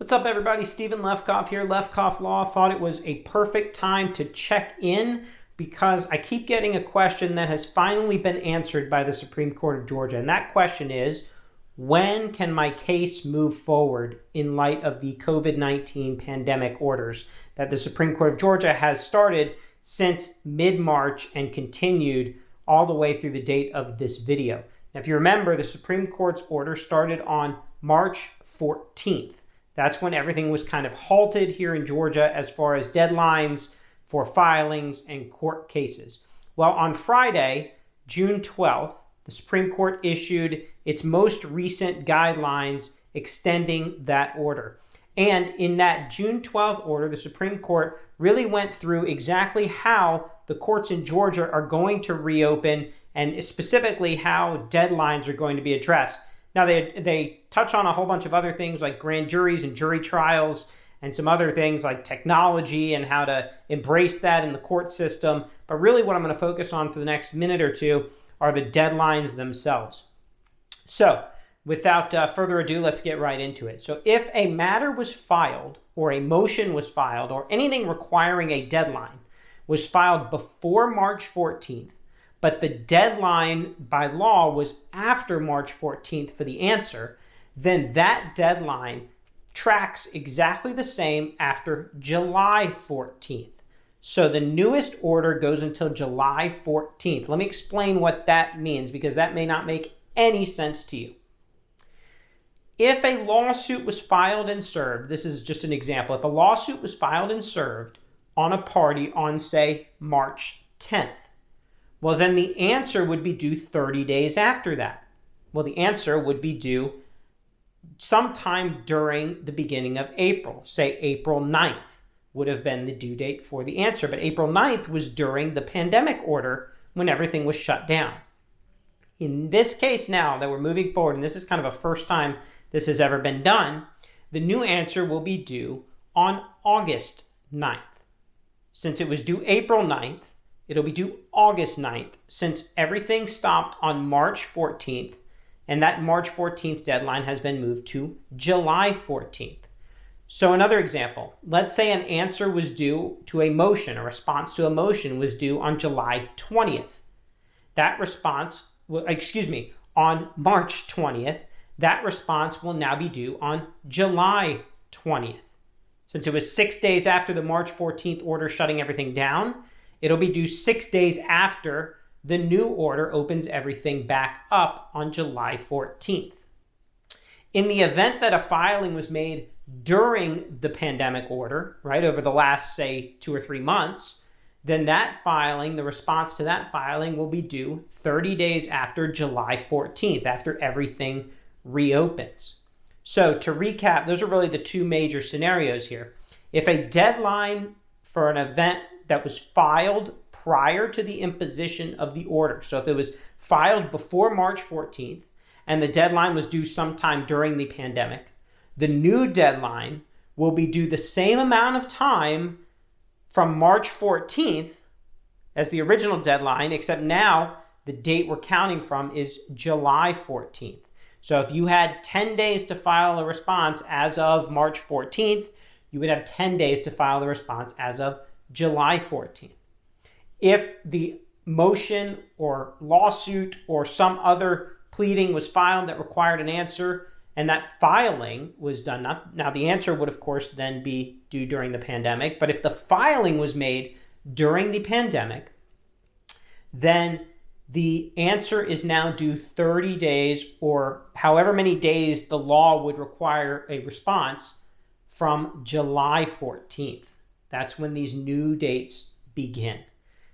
What's up, everybody? Stephen Lefkoff here, Lefkoff Law. Thought it was a perfect time to check in because I keep getting a question that has finally been answered by the Supreme Court of Georgia. And that question is, when can my case move forward in light of the COVID-19 pandemic orders that the Supreme Court of Georgia has started since mid-March and continued all the way through the date of this video? Now, if you remember, the Supreme Court's order started on March 14th. That's when everything was kind of halted here in Georgia as far as deadlines for filings and court cases. Well, on Friday, June 12th, the Supreme Court issued its most recent guidelines extending that order. And in that June 12th order, the Supreme Court really went through exactly how the courts in Georgia are going to reopen and specifically how deadlines are going to be addressed. Now, they touch on a whole bunch of other things like grand juries and jury trials and some other things like technology and how to embrace that in the court system. But really what I'm going to focus on for the next minute or two are the deadlines themselves. So without further ado, let's get right into it. So if a matter was filed or a motion was filed or anything requiring a deadline was filed before March 14th, but the deadline by law was after March 14th for the answer, then that deadline tracks exactly the same after July 14th. So the newest order goes until July 14th. Let me explain what that means because that may not make any sense to you. If a lawsuit was filed and served, this is just an example, if a lawsuit was filed and served on a party on, say, March 10th, well, then the answer would be due 30 days after that. Well, the answer would be due sometime during the beginning of April. Say April 9th would have been the due date for the answer. But April 9th was during the pandemic order when everything was shut down. In this case now that we're moving forward, and this is kind of a first time this has ever been done, the new answer will be due on August 9th. Since it was due April 9th, it'll be due August 9th since everything stopped on March 14th, and that March 14th deadline has been moved to July 14th. So another example, let's say an answer was due to a motion, a response to a motion was due on July 20th. That response, on March 20th, that response will now be due on July 20th. Since it was 6 days after the March 14th order shutting everything down, it'll be due 6 days after the new order opens everything back up on July 14th. In the event that a filing was made during the pandemic order, right, over the last, say, 2 or 3 months, then that filing, the response to that filing will be due 30 days after July 14th, after everything reopens. So to recap, those are really the two major scenarios here. If a deadline for an event that was filed prior to the imposition of the order. So if it was filed before March 14th and the deadline was due sometime during the pandemic, the new deadline will be due the same amount of time from March 14th as the original deadline, except now the date we're counting from is July 14th. So if you had 10 days to file a response as of March 14th, you would have 10 days to file the response as of July 14th. If the motion or lawsuit or some other pleading was filed that required an answer and that filing was done, now the answer would of course then be due during the pandemic, but if the filing was made during the pandemic, then the answer is now due 30 days or however many days the law would require a response from July 14th. That's when these new dates begin.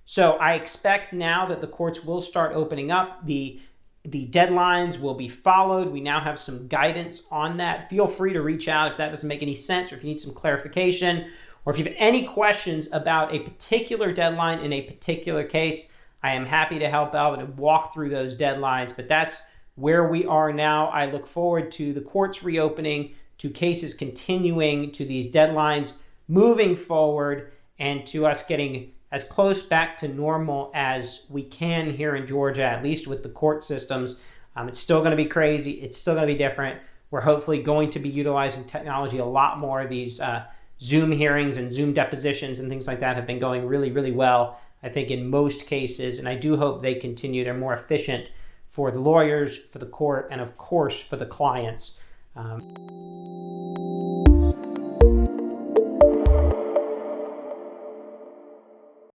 So I expect now that the courts will start opening up. The deadlines will be followed. We now have some guidance on that. Feel free to reach out if that doesn't make any sense or if you need some clarification or if you have any questions about a particular deadline in a particular case. I am happy to help out and walk through those deadlines, but that's where we are now. I look forward to the courts reopening, to cases continuing, to these deadlines moving forward, and to us getting as close back to normal as we can here in Georgia, at least with the court systems. It's still going to be crazy. It's still going to be different. We're hopefully going to be utilizing technology a lot more. These Zoom hearings and Zoom depositions and things like that have been going really, really well, I think, in most cases. And I do hope they continue. They're more efficient for the lawyers, for the court, and of course for the clients.